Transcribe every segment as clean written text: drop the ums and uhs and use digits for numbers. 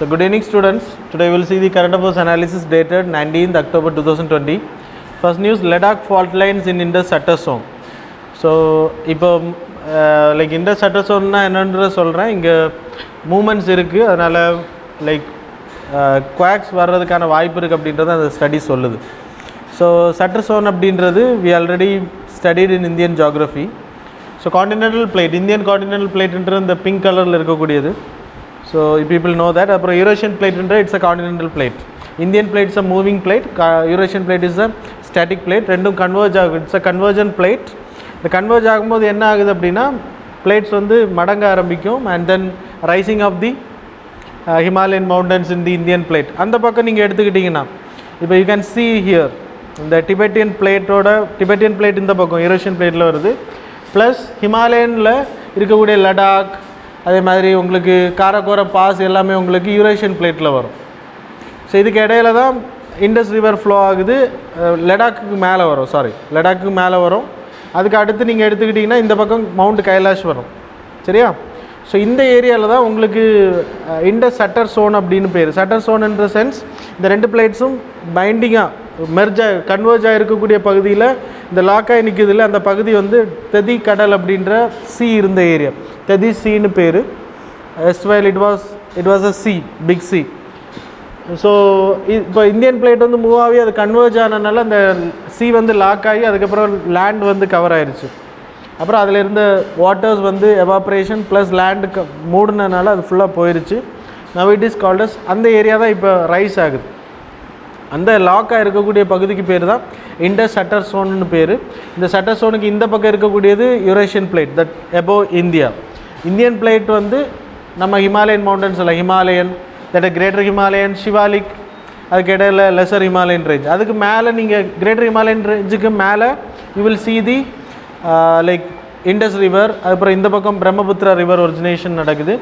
So good evening students. Today we will see the current affairs analysis dated 19th October 2020. First news, Ladakh fault lines in Indus Shutter Zone. So இப்போ like Indus Shutter Zone னா என்னன்றத சொல்கிறேன். இங்கே moments இருக்குது, அதனால் like quakes வர்றதுக்கான வாய்ப்பு இருக்குது அப்படின்றத அந்த ஸ்டடி சொல்லுது. ஸோ Shutter Zone அப்படின்றது we already studied in Indian geography. So continental plate, Indian continental பிளேட்ன்றது இந்த பிங்க் கலரில் இருக்கக்கூடியது. So people know that. அப்புறம் யூரேஷியன் பிளேட்ன்ற it's a continental plate. Indian plate is a moving plate, Eurasian plate is a static plate. ரெண்டும் converge ஆகும், it's a convergent plate. இந்த converge ஆகும்போது என்ன ஆகுது அப்படின்னா பிளேட்ஸ் வந்து மடங்க ஆரம்பிக்கும் and then rising of the Himalayan mountains in the Indian plate. அந்த பக்கம் நீங்கள் எடுத்துக்கிட்டிங்கன்னா இப்போ யூ கேன் சி ஹியர் இந்த டிபெட்டியன் பிளேட் இந்த பக்கம் யூரேஷியன் பிளேட்டில் வருது, ப்ளஸ் ஹிமாலயனில் இருக்கக்கூடிய லடாக், அதே மாதிரி உங்களுக்கு காரக்கோரம் பாஸ் எல்லாமே உங்களுக்கு யூரேஷியன் பிளேட்டில் வரும். ஸோ இதுக்கு இடையில தான் இண்டஸ் ரிவர் ஃப்ளோ ஆகுது, லடாக்குக்கு மேலே வரும். அதுக்கு அடுத்து நீங்கள் எடுத்துக்கிட்டிங்கன்னா இந்த பக்கம் மவுண்ட் கைலாஷ் வரும், சரியா? ஸோ இந்த ஏரியாவில் தான் உங்களுக்கு இண்டஸ் சட்டர் சோன் அப்படின்னு பேர். சட்டர் சோன்ன்ற சென்ஸ் இந்த ரெண்டு பிளேட்ஸும் பைண்டிங்காக கன்வர்ஜ் ஆகிருக்கக்கூடிய பகுதியில் இந்த லாக்காய் நிற்குதில்ல, அந்த பகுதி வந்து தெதி கடல் அப்படின்ற சி இருந்த ஏரியா, தெதி சீன்னு பேர். Erstwhile it was a sea, big sea. So இப்போ இந்தியன் பிளேட் வந்து மூவ் ஆகி அது கன்வர்ஜ் ஆனதுனால அந்த சி வந்து லாக் ஆகி அதுக்கப்புறம் லேண்ட் வந்து கவர் ஆயிடுச்சு. அப்புறம் அதில் இருந்த வாட்டர்ஸ் வந்து எவாப்ரேஷன் ப்ளஸ் லேண்டு மூடினதுனால அது ஃபுல்லாக போயிடுச்சு. Now it is called as, அந்த ஏரியா தான் இப்போ ரைஸ் ஆகுது. அந்த லாக்காக இருக்கக்கூடிய பகுதிக்கு பேர் தான் இண்டஸ் சட்டர் சோன்னு பேர். இந்த சட்டர் சோனுக்கு இந்த பக்கம் இருக்கக்கூடியது Eurasian plate, that above India. Indian plate வந்து நம்ம ஹிமாலயன் மவுண்டன்ஸ் இல்லை, Himalayan, that greater Himalayan, Shivalik, அதுக்கு இடையில் லெசர் ஹிமாலயன் ரேஞ்ச். அதுக்கு மேலே நீங்கள் கிரேட்டர் ஹிமாலயன் ரேஞ்சுக்கு மேலே you will see the like Indus river. அதுக்கப்புறம் இந்த பக்கம் பிரம்மபுத்திரா ரிவர் ஒரிஜினேஷன் நடக்குது.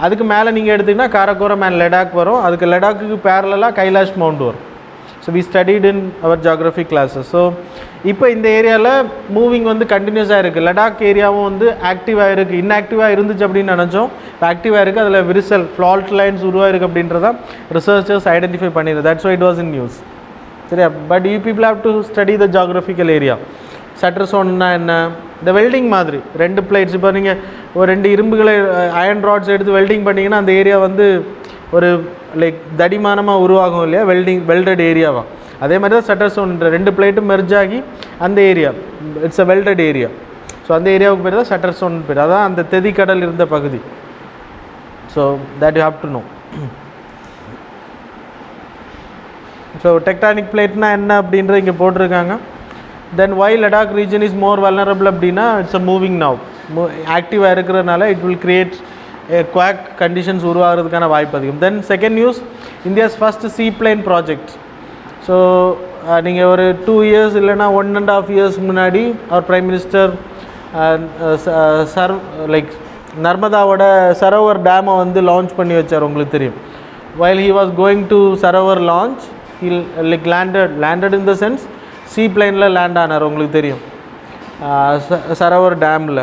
அதுக்கு மேலே நீங்கள் எடுத்திங்கன்னா காரக்கோரம் அண்ட் லடாக் வரும். அதுக்கு லடாக்குக்கு பேரலாக கைலாஷ் மவுண்ட் வரும். So we studied in our geography classes. ஸோ இப்போ இந்த ஏரியாவில் மூவிங் வந்து கண்டினியூஸாக இருக்குது. லடாக் ஏரியாவும் வந்து ஆக்டிவாக இருக்குது. இன்ஆக்டிவாக இருந்துச்சு அப்படின்னு நினச்சோம், இப்போ ஆக்டிவாக இருக்குது. அதில் விரிசல் ஃபால்ட் லைன்ஸ் உருவாயிருக்கு அப்படின்றதான் ரிசர்ச்சர்ஸ் ஐடென்டிஃபை பண்ணிடுது. That's why it was in news, சரியா? But you people have to study the geographical area. Shatter சோன்னா என்ன, இந்த வெல்டிங் மாதிரி ரெண்டு பிளேட்ஸ், இப்போ நீங்கள் ஒரு ரெண்டு இரும்புகளை அயன் ராட்ஸ் எடுத்து வெல்டிங் பண்ணிங்கன்னா அந்த ஏரியா வந்து ஒரு லைக் தடிமானமாக உருவாகும் இல்லையா, வெல்டட் ஏரியாவாக. அதே மாதிரி தான் சட்டர் சோன்ன்ற ரெண்டு பிளேட்டும் மெர்ஜ் ஆகி அந்த area it's a welded area. So அந்த ஏரியாவுக்கு பேர் தான் சட்டர் சோன் பேர். அதான் அந்த தெதி கடல் இருந்த பகுதி. So that you have to know. So tectonic பிளேட்னா என்ன அப்படின்ற இங்கே போட்டிருக்காங்க. Then why Ladakh region is more vulnerable அப்படின்னா இட்ஸ் அ மூவிங் நவ், ஆக்டிவாக இருக்கிறதுனால it will create quake conditions உருவாகிறதுக்கான வாய்ப்பு அதிகம். Then second news, India's first sea plane project. So நீங்கள் ஒரு 2 years இல்லைனா 1.5 years முன்னாடி அவர் பிரைம் மினிஸ்டர் லைக் நர்மதாவோட சரோவர் டேமை வந்து லான்ச் பண்ணி வச்சார். உங்களுக்கு தெரியும், while he was going to Sarovar launch, he like landed in the sense சீ பிளேனில் லேண்ட் ஆனார். உங்களுக்கு தெரியும் சரோவர் டேமில்.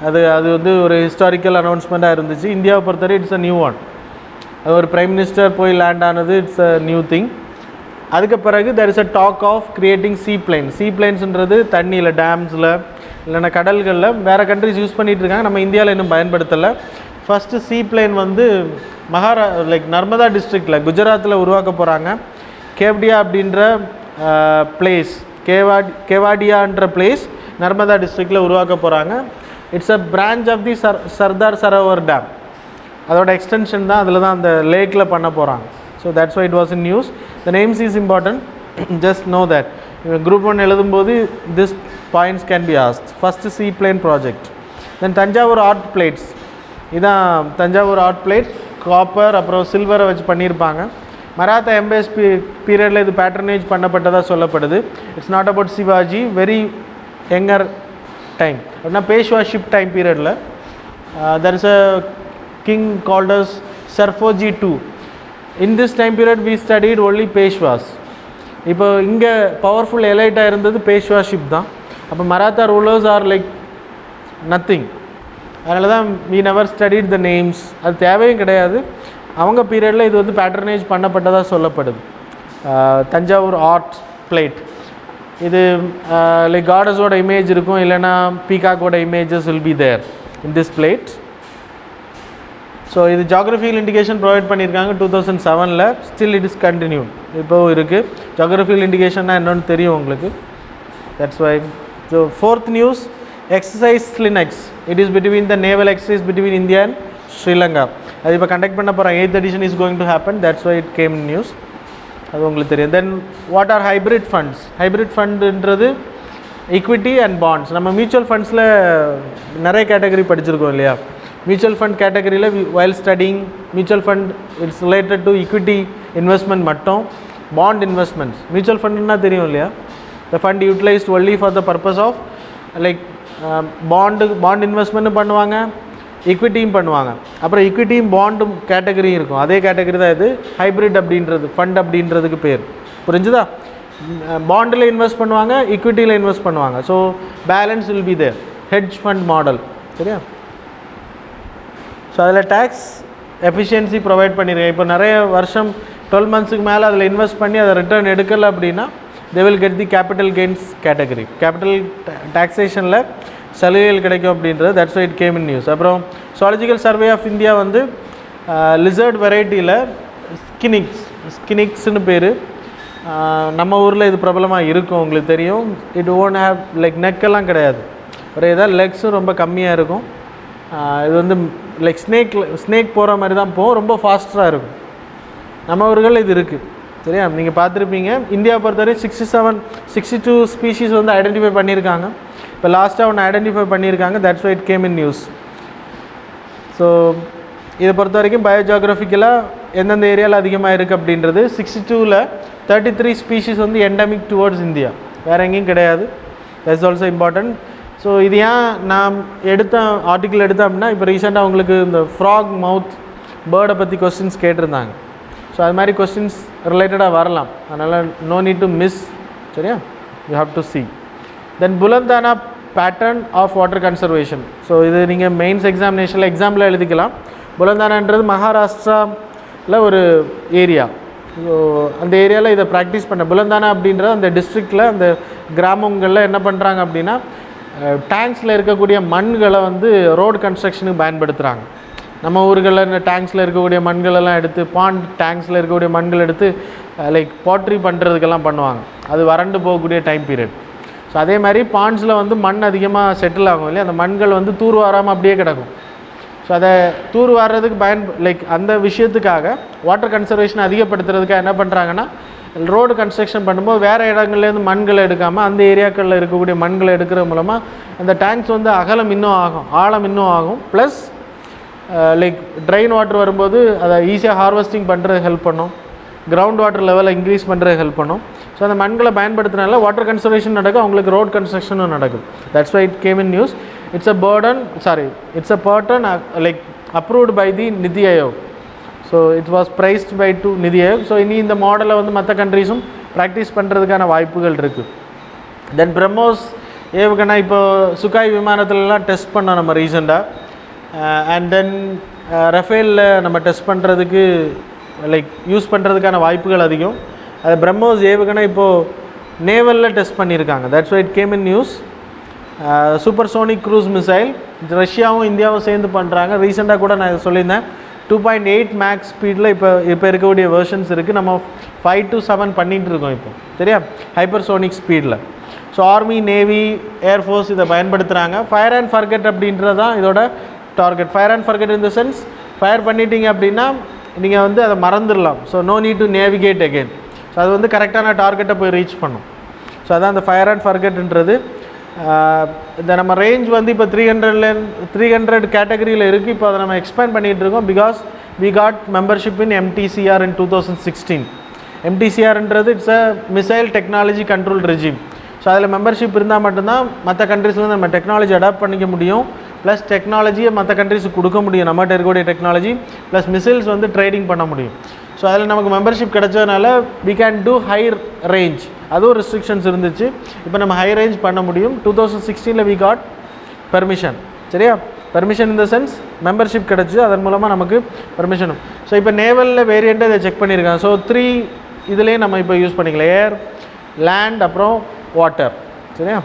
அது வந்து ஒரு ஹிஸ்டாரிக்கல் அனௌன்ஸ்மெண்ட்டாக இருந்துச்சு. இந்தியாவை பொறுத்தவரை இட்ஸ் அ நியூ ஒன். அது ஒரு பிரைம் மினிஸ்டர் போய் லேண்ட் ஆனது இட்ஸ் அ நியூ திங். அதுக்கு பிறகு there is a talk of creating sea பிளைன்ஸ்ன்றது தண்ணியில், டேம்ஸில் இல்லைன்னா கடல்களில் வேறு கண்ட்ரிஸ் யூஸ் பண்ணிகிட்டு இருக்காங்க. நம்ம இந்தியாவில் இன்னும் பயன்படுத்தலை. ஃபஸ்ட்டு சீ பிளைன் வந்து லைக் நர்மதா டிஸ்ட்ரிக்டில் குஜராத்தில் உருவாக்க போகிறாங்க. கேவ்டியா அப்படின்ற பிளேஸ், கேவாடியான்ற பிளேஸ் நர்மதா டிஸ்ட்ரிக்டில் உருவாக்க போகிறாங்க. It's a branch of the Sardar Sarovar dam. அதோட எக்ஸ்டென்ஷன் தான், அதில் தான் அந்த லேக்கில் பண்ண போகிறாங்க. So that's why it was in news. The names is important, just know that. Group 1 எழுதும்போது this points can be asked. First sea plane project. Then Thanjavur art plates. இதான் தஞ்சாவூர் ஆர்ட் பிளேட், காப்பர் அப்புறம் சில்வரை வச்சு பண்ணியிருப்பாங்க. மராத்தா எம்பையர்ஸ் பீரியடில் இது patronage பண்ணப்பட்டதாக சொல்லப்படுது. It's not about Shivaji, very younger time அப்படின்னா பேஷ்வாஷிப் டைம் பீரியடில். There is a king called as Serfoji II. In this time period we studied only Peshwas. இப்போ இங்கே பவர்ஃபுல் எலைட்டாக இருந்தது பேஷ்வாஷிப் தான். அப்போ Maratha rulers are like nothing. அதனால தான் we never studied the names. அது தேவையும் கிடையாது. அவங்க பீரியடில் இது வந்து பேட்டர்னேஜ் பண்ணப்பட்டதாக சொல்லப்படுது. தஞ்சாவூர் ஆர்ட் பிளேட் இது லைக் காடஸோட இமேஜ் இருக்கும், இல்லைனா பீகாக்கோட images will be there in this plate. So இது ஜாகிரபிக்கல் இண்டிகேஷன் ப்ரொவைட் பண்ணியிருக்காங்க 2007. ஸ்டில் இட் இஸ் கண்டினியூ, இப்போவும் இருக்குது. ஜாகிரபிக்கல் இண்டிகேஷன்னா என்னென்னு தெரியும் உங்களுக்கு. That's why. So 4th news, exercise Linex. It is between the naval exercise between India and Sri Lanka. அது இப்போ conduct பண்ண போகிறாங்க. 8th edition is going to happen. That's why it came news. அது உங்களுக்கு தெரியும். Then what are hybrid funds? Hybrid ஃபண்டுன்றது equity and bonds. நம்ம mutual ஃபண்ட்ஸில் நிறைய கேட்டகரி படிச்சிருக்கோம் இல்லையா? மியூச்சுவல் ஃபண்ட் கேட்டகரியில் while studying mutual fund it's related to equity investment மட்டும். பாண்ட் இன்வெஸ்ட்மெண்ட்ஸ், மியூச்சுவல் ஃபண்டுன்னா தெரியும் இல்லையா? The fund utilised only for the purpose of like bond இன்வெஸ்ட்மெண்ட்டும் பண்ணுவாங்க, ஈக்விட்டியும் பண்ணுவாங்க. அப்புறம் ஈக்விட்டியும் பாண்டும் கேட்டகரியும் இருக்கும். அதே கேட்டகரி தான் இது ஹைப்ரிட் அப்படின்றது, ஃபண்ட் அப்படின்றதுக்கு பேர். புரிஞ்சுதா? பாண்டில் இன்வெஸ்ட் பண்ணுவாங்க, ஈக்விட்டியில் இன்வெஸ்ட் பண்ணுவாங்க. So balance will be there. Hedge fund model. சரியா? ஸோ அதில் டேக்ஸ் எஃபிஷியன்சி ப்ரொவைட் பண்ணியிருக்கேன். இப்போ நிறைய வருஷம் 12 monthsக்கு மேலே அதில் இன்வெஸ்ட் பண்ணி அதை ரிட்டர்ன் எடுக்கலை அப்படின்னா they will get the capital gains category. Capital டாக்ஸேஷனில் சலுகைகள் கிடைக்கும் அப்படின்றது. That's why it came in news. அப்புறம் ஜூவாலஜிக்கல் சர்வே ஆஃப் இந்தியா வந்து லிசர்ட் வெரைட்டியில் ஸ்கினிக்ஸ்னு பேர். நம்ம ஊரில் இது பிரபலமாக இருக்கும், உங்களுக்கு தெரியும். இட் ஓன்ட் ஹேவ் லைக் நெக்கெல்லாம் கிடையாது, ஒரு ஏதாவது லெக்ஸும் ரொம்ப கம்மியாக இருக்கும். இது வந்து லைக் ஸ்னேக் போகிற மாதிரி தான் போகும், ரொம்ப ஃபாஸ்ட்டாக இருக்கும். நம்ம ஊர்கள் இது இருக்குது. சரியா? நீங்கள் பார்த்துருப்பீங்க. இந்தியாவை பொறுத்தவரை 62 ஸ்பீஷீஸ் வந்து ஐடென்டிஃபை பண்ணியிருக்காங்க. இப்போ லாஸ்ட்டாக ஒன்று ஐடென்டிஃபை பண்ணியிருக்காங்க. That's why it came in news. So இதை பொறுத்த வரைக்கும் பயோஜியோகிராஃபிக்கலாக எந்தெந்த ஏரியாவில் அதிகமாக இருக்குது அப்படின்றது 62ல் 33 ஸ்பீஷீஸ் வந்து எண்டமிக் டுவர்ட்ஸ் இந்தியா, வேறு எங்கேயும் கிடையாது. That's also important. ஸோ இது ஏன் நான் ஆர்டிக்கிள் எடுத்தேன் அப்படின்னா, இப்போ ரீசெண்டாக உங்களுக்கு இந்த ஃப்ராக் மவுத் பேர்டை பற்றி கொஸ்டின்ஸ் கேட்டிருந்தாங்க. ஸோ அது மாதிரி கொஸ்டின்ஸ் ரிலேட்டடாக வரலாம். அதனால் நோ நீட் டு மிஸ். சரியா? You have to see. Then புலந்தானா pattern of water conservation. So இது நீங்கள் மெயின்ஸ் எக்ஸாமினேஷனில் எக்ஸாம்பிள் எழுதிக்கலாம். புலந்தானான்றது மகாராஷ்டிராவில் ஒரு ஏரியா. ஸோ அந்த ஏரியாவில் இதை ப்ராக்டிஸ் பண்ண புலந்தானா அப்படின்றது அந்த டிஸ்ட்ரிக்டில் அந்த கிராமங்களில் என்ன பண்ணுறாங்க அப்படின்னா, டேங்க்ஸில் இருக்கக்கூடிய மண்களை வந்து ரோடு கன்ஸ்ட்ரக்ஷனுக்கு பயன்படுத்துகிறாங்க. நம்ம ஊர்களில் இந்த டேங்க்ஸில் இருக்கக்கூடிய மண்களெல்லாம் எடுத்து, பாண்ட் டேங்க்ஸில் இருக்கக்கூடிய மண்கள் எடுத்து லைக் பாட்ரி பண்ணுறதுக்கெல்லாம் பண்ணுவாங்க. அது வறண்டு போகக்கூடிய டைம் பீரியட். ஸோ அதே மாதிரி பாண்ட்ஸில் வந்து மண் அதிகமாக செட்டில் ஆகும் இல்லையா? அந்த மண்கள் வந்து தூர் வாராமல் அப்படியே கிடக்கும். ஸோ அதை தூர் வாரதுக்கு லைக் அந்த விஷயத்துக்காக வாட்டர் கன்சர்வேஷன் அதிகப்படுத்துறதுக்காக என்ன பண்ணுறாங்கன்னா, ரோடு கன்ஸ்ட்ரக்ஷன் பண்ணும்போது வேறு இடங்கள்லேருந்து மண்களை எடுக்காமல் அந்த ஏரியாக்களில் இருக்கக்கூடிய மண்களை எடுக்கிற மூலமாக அந்த டேங்க்ஸ் வந்து அகலம் இன்னும் ஆகும், ஆழம் இன்னும் ஆகும். ப்ளஸ் லைக் ட்ரைன் வாட்டர் வரும்போது அதை ஈஸியாக ஹார்வெஸ்டிங் பண்ணுறது ஹெல்ப் பண்ணும், கிரவுண்ட் வாட்டர் லெவலை இன்க்ரீஸ் பண்ணுறது ஹெல்ப் பண்ணும். ஸோ அந்த மண்களை பயன்படுத்தினால வாட்டர் கன்சர்வேஷன் நடக்கும், அவங்களுக்கு ரோட் கன்ஸ்ட்ரக்ஷனும் நடக்கும். That's why it came in news. It's a pattern like approved by the Niti Aayog. So it was praised by to Niti Aayog. So இனி இந்த மாடலை வந்து மற்ற கண்ட்ரீஸும் ப்ராக்டிஸ் பண்ணுறதுக்கான வாய்ப்புகள் இருக்குது. தென் பிரம்மோஸ் ஏவுகணை இப்போ சுகாய் விமானத்துலலாம் டெஸ்ட் பண்ணோம் நம்ம ரீசெண்டாக. அண்ட் தென் ரஃபேலில் நம்ம டெஸ்ட் பண்ணுறதுக்கு லைக் யூஸ் பண்ணுறதுக்கான வாய்ப்புகள் அதிகம். அது பிரம்மோஸ் ஏவுகணை இப்போது நேவலில் டெஸ்ட் பண்ணியிருக்காங்க. That's why it came in news. Supersonic cruise missile ரஷ்யாவும் இந்தியாவும் சேர்ந்து பண்ணுறாங்க. ரீசெண்டாக கூட நான் சொல்லியிருந்தேன் 2.8 மேக்ஸ் ஸ்பீடில் இப்போ இருக்கக்கூடிய வெர்ஷன்ஸ் இருக்குது. நம்ம 5 to 7 பண்ணிகிட்டு இருக்கோம் இப்போ. சரியா? ஹைப்பர்சோனிக் ஸ்பீடில். ஸோ ஆர்மி, நேவி, ஏர்ஃபோர்ஸ் இதை பயன்படுத்துகிறாங்க. ஃபயர் அண்ட் ஃபர்கெட் அப்படின்றது தான் இதோட target. Fire and forget in the sense, fire பண்ணிட்டீங்க அப்படின்னா நீங்கள் வந்து அதை மறந்துடலாம். So no need to navigate again. So அது வந்து கரெக்டான டார்கெட்டை போய் ரீச் பண்ணும். ஸோ அதான் அந்த ஃபயர் அண்ட் ஃபர்கெட்ன்றது. இந்த நம்ம ரேஞ்ச் வந்து இப்போ 300 கேட்டகரியில் இருக்குது. இப்போ அதை நம்ம எக்ஸ்பேண்ட் பண்ணிகிட்டு இருக்கோம். Because we got membership in MTCR in 2016. MTCRன்றது it's a missile technology control regime. So அதில் மெம்பர்ஷிப் இருந்தால் மட்டும்தான் மற்ற கண்ட்ரீஸ்லேருந்து நம்ம டெக்னாலஜி அடாப்ட் பண்ணிக்க முடியும். ப்ளஸ் டெக்னாலஜியை மற்ற கண்ட்ரீஸுக்கு கொடுக்க முடியும். நம்மகிட்ட இருக்கக்கூடிய டெக்னாலஜி ப்ளஸ் மிசைல்ஸ் வந்து ட்ரேடிங் பண்ண முடியும். ஸோ அதில் நமக்கு மெம்பர்ஷிப் கிடைச்சதுனால we can do high range. அதுவும் ரெஸ்ட்ரிக்ஷன்ஸ் இருந்துச்சு. இப்போ நம்ம ஹை ரேஞ்ச் பண்ண முடியும். 2016 வி காட் பெர்மிஷன். சரியா? Permission in the sense membership கிடச்சி, அதன் மூலமாக நமக்கு பெர்மிஷனும். ஸோ இப்போ நேவலில் வேரியண்ட்டை இதை செக் பண்ணியிருக்காங்க. ஸோ 3 இதுலேயே நம்ம இப்போ யூஸ் பண்ணிக்கலாம், ஏர், லேண்ட், அப்புறம் வாட்டர். சரியா?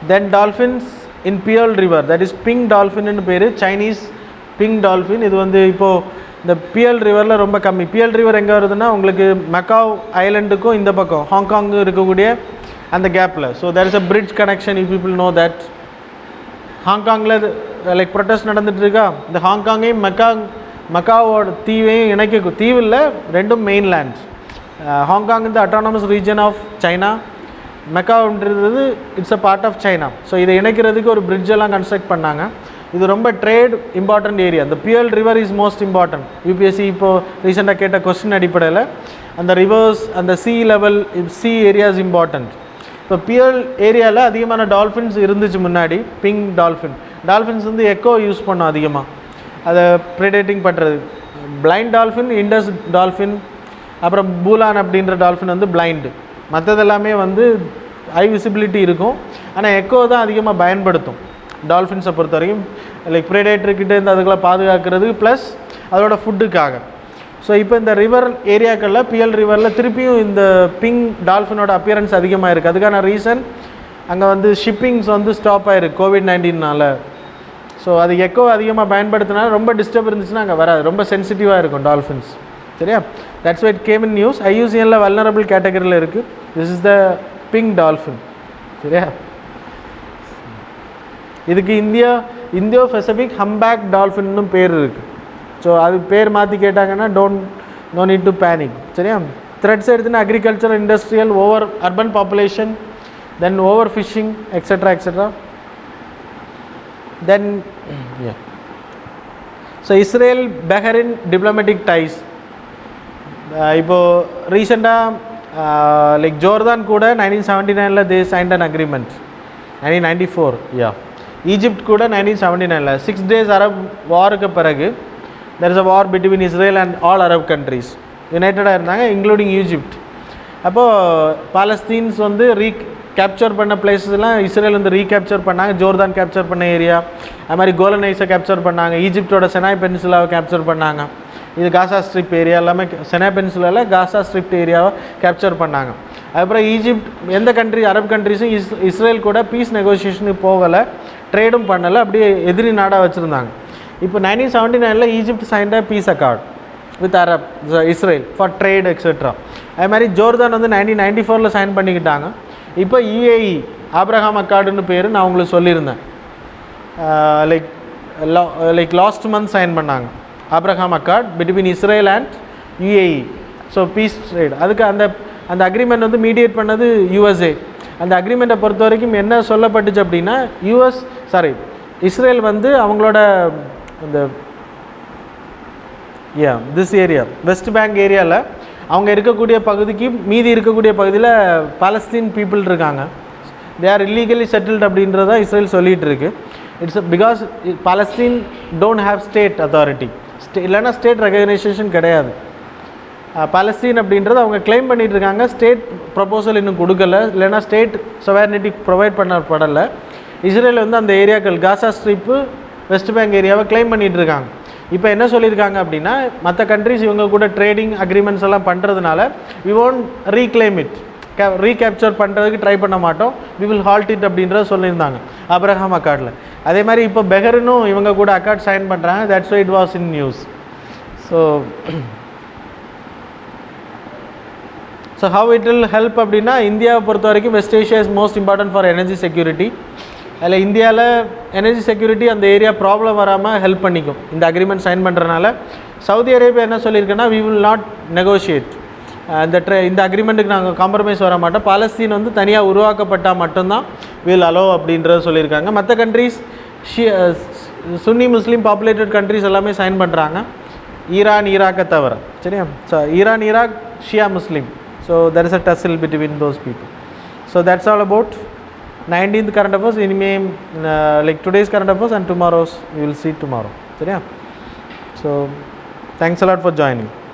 Then dolphins in pearl river, that is pink டால்ஃபின்னு பேர், சைனீஸ் பிங்க் டால்ஃபின். இது வந்து இப்போது இந்த பியல் ரிவரில் ரொம்ப கம்மி. பியல் ரிவர் எங்கே வருதுன்னா உங்களுக்கு மக்காவ் ஐலண்டுக்கும் இந்த பக்கம் ஹாங்காங்கு இருக்கக்கூடிய அந்த கேப்பில். So there is a bridge connection, you people know that. ஹாங்காங்கில் லைக் ப்ரொட்டஸ்ட் நடந்துட்டு இருக்கா, இந்த ஹாங்காங்கையும் மக்காவோட தீவையும் இணைக்க, தீவில் ரெண்டும் மெயின் லேண்ட்ஸ். ஹாங்காங் இந்த அட்டானமஸ் ரீஜன் ஆஃப் சைனா, மெக்காவுன்றது it's a part of China. So இதை இணைக்கிறதுக்கு ஒரு பிரிட்ஜ் எல்லாம் கன்ஸ்ட்ரக்ட் பண்ணாங்க. இது ரொம்ப ட்ரேட் இம்பார்ட்டண்ட் ஏரியா. இந்த pearl river is most important. UPSC இப்போது ரீசெண்டாக கேட்ட கொஸ்டின் அடிப்படையில் அந்த ரிவர்ஸ், அந்த sea level, C areas important. இப்போ பியல் ஏரியாவில் அதிகமான டால்ஃபின்ஸ் இருந்துச்சு முன்னாடி, பிங்க் டால்ஃபின். டால்ஃபின்ஸ் வந்து எக்கோ யூஸ் பண்ணோம் அதிகமாக, அதை ப்ரெடேட்டிங் பண்ணுறது. பிளைண்ட் டால்ஃபின், இண்டஸ் டால்ஃபின், அப்புறம் பூலான் அப்படின்ற டால்ஃபின் வந்து பிளைண்டு. மற்றதெல்லாமே வந்து ஹை விசிபிலிட்டி இருக்கும், ஆனால் எக்கோ தான் அதிகமாக பயன்படுத்தும் டால்ஃபின்ஸை பொறுத்த வரைக்கும். லைக் ப்ரெடேட்டர்கிட்ட இருந்து அதுக்குள்ள பாதுகாக்கிறது, ப்ளஸ் அதோட ஃபுட்டுக்காக. ஸோ இப்போ இந்த ரிவர் ஏரியாக்களில், பியல் ரிவரில் திருப்பியும் இந்த பிங்க் டால்ஃபினோட அப்பியரன்ஸ் அதிகமாக இருக்குது. அதுக்கான ரீசன் அங்கே வந்து ஷிப்பிங்ஸ் வந்து ஸ்டாப் ஆகிருக்கு கோவிட்-19னால. ஸோ அது எக்கோ அதிகமாக பயன்படுத்தினால ரொம்ப டிஸ்டர்ப் இருந்துச்சுன்னா அங்கே வராது, ரொம்ப சென்சிட்டிவாக இருக்கும் டால்ஃபின்ஸ். சரியா? That's why it came in news. ஐயூசிஎனில் வல்னரபிள் கேட்டகரியில் இருக்குது. This is the pink dolphin. சரியா? இதுக்கு இந்தியோ பெசிபிக் ஹம்பேக் டால்ஃபின்னு பேர் இருக்குது. ஸோ அது பேர் மாற்றி கேட்டாங்கன்னா நோ நீட் டு பேனிக். சரியா? த்ரெட்ஸ் எடுத்துன்னா agriculture, industrial, over urban population, then over fishing, etcetera etcetera. Then so Israel Bahrain diplomatic ties. இப்போது ரீசெண்டாக லைக் ஜோர்தான் கூட 1979 they signed an agreement. 1994 Egypt கூட 1979 6 days அரப் வாருக்கு பிறகு there is a war between Israel and all Arab countries. யுனைட்டடாக இருந்தாங்க, including Egypt. அப்போது பாலஸ்தீன்ஸ் வந்து capture பண்ண பிளேஸஸ்லாம் Israel வந்து ரீகேப்சர் பண்ணாங்க. ஜோர்தான் கேப்சர் பண்ண ஏரியா, அது மாதிரி கோலனைஸை கேப்சர் பண்ணாங்க. ஈஜிப்டோட செனாய் பெனின்சுலாவை கேப்சர் பண்ணாங்க. இது காசா ஸ்ட்ரிப் ஏரியா எல்லாமே, செனாய் பெனின்சுலாவில் காசா ஸ்ட்ரிப் ஏரியாவை கேப்சர் பண்ணாங்க. அதுக்கப்புறம் ஈஜிப்ட் எந்த கண்ட்ரி, அரப் கண்ட்ரிஸும் இஸ்ரேல் கூட பீஸ் நெகோசியேஷனுக்கு போகலை, ட்ரேடும் பண்ணலை, அப்படியே எதிரி நாடாக வச்சுருந்தாங்க. இப்போ 1979 Egypt signed peace accord with Arab Israel for trade etcetera. அது மாதிரி ஜோர்தான் வந்து 1994 சைன் பண்ணிக்கிட்டாங்க. இப்போ யுஏஇ ஆப்ரஹாம் அக்கார்டுன்னு பேர் நான் உங்களுக்கு சொல்லியிருந்தேன். லைக் லாஸ்ட் மந்த் சைன் பண்ணாங்க Abraham accord between Israel and UAE. So peace trade, அதுக்கு அந்த அக்ரிமெண்ட் வந்து மீடியேட் பண்ணது யூஎஸ்ஏ. அந்த அக்ரிமெண்ட்டை பொறுத்த வரைக்கும் என்ன சொல்லப்பட்டுச்சு அப்படின்னா, இஸ்ரேல் வந்து அவங்களோட இந்த திஸ் ஏரியா வெஸ்ட் பேங்க் ஏரியாவில் அவங்க இருக்கக்கூடிய பகுதிக்கு மீதி இருக்கக்கூடிய பகுதியில் பாலஸ்தீன் பீப்புள் இருக்காங்க. தே ஆர் இல்லீகலி செட்டில்டு அப்படின்றத இஸ்ரேல் சொல்லிகிட்டு இருக்கு. It's because Palestine don't have state authority, இல்லைன்னா ஸ்டேட் ரெகக்னைசேஷன் கிடையாது. பாலஸ்தீன் அப்படின்றது அவங்க கிளைம் பண்ணிகிட்டு இருக்காங்க. ஸ்டேட் ப்ரப்போசல் இன்னும் கொடுக்கல, இல்லைன்னா ஸ்டேட் சொவர்னிட்டி ப்ரொவைட் பண்ணப்படலை. இஸ்ரேல் வந்து அந்த ஏரியாக்கள் காசா ஸ்ட்ரிப்பு, வெஸ்ட் பேங்க் ஏரியாவை கிளைம் பண்ணிகிட்டு இருக்காங்க. இப்போ என்ன சொல்லியிருக்காங்க அப்படின்னா, மற்ற கண்ட்ரிஸ் இவங்க கூட ட்ரேடிங் அக்ரிமெண்ட்ஸ் எல்லாம் பண்ணுறதுனால we won't reclaim it, recapture பண்ணுறதுக்கு ட்ரை பண்ண மாட்டோம், வி வில் ஹால்ட் இட் அப்படின்றத சொல்லியிருந்தாங்க ஆப்ரஹாம் அக்கார்டில். அதே மாதிரி இப்போ பஹ்ரைனும் இவங்க கூட அக்கார்ட் சைன் பண்ணுறாங்க. That's why it was in news. So how it will help அப்படின்னா, இந்தியாவை பொறுத்த வரைக்கும் West Asia is most important for energy security. அதில் இந்தியாவில் எனர்ஜி செக்யூரிட்டி அந்த ஏரியா ப்ராப்ளம் வராமல் ஹெல்ப் பண்ணிக்கும் இந்த அக்ரிமெண்ட் சைன் பண்ணுறதுனால. சவுதி அரேபியா என்ன சொல்லியிருக்கேன்னா, வி வில் நாட் நெகோஷியேட், இந்த அக்ரிமெண்ட்டுக்கு நாங்கள் காம்ப்ரமைஸ் வர மாட்டோம், பாலஸ்தீன் வந்து தனியாக உருவாக்கப்பட்டால் மட்டும்தான் வில் அலோ அப்படின்றத சொல்லியிருக்காங்க. மற்ற கண்ட்ரீஸ் சுன்னி முஸ்லீம் பாப்புலேட்டட் கண்ட்ரிஸ் எல்லாமே சைன் பண்ணுறாங்க, ஈரான் ஈராக்கை தவிர. சரியா? So Iran Iraq Shia Muslim. So there is a tussle between those people. So that's all about 19th current affairs. இனிமேல் like today's current affairs and tomorrow's we will see tomorrow. சரியா? So thanks a lot for joining.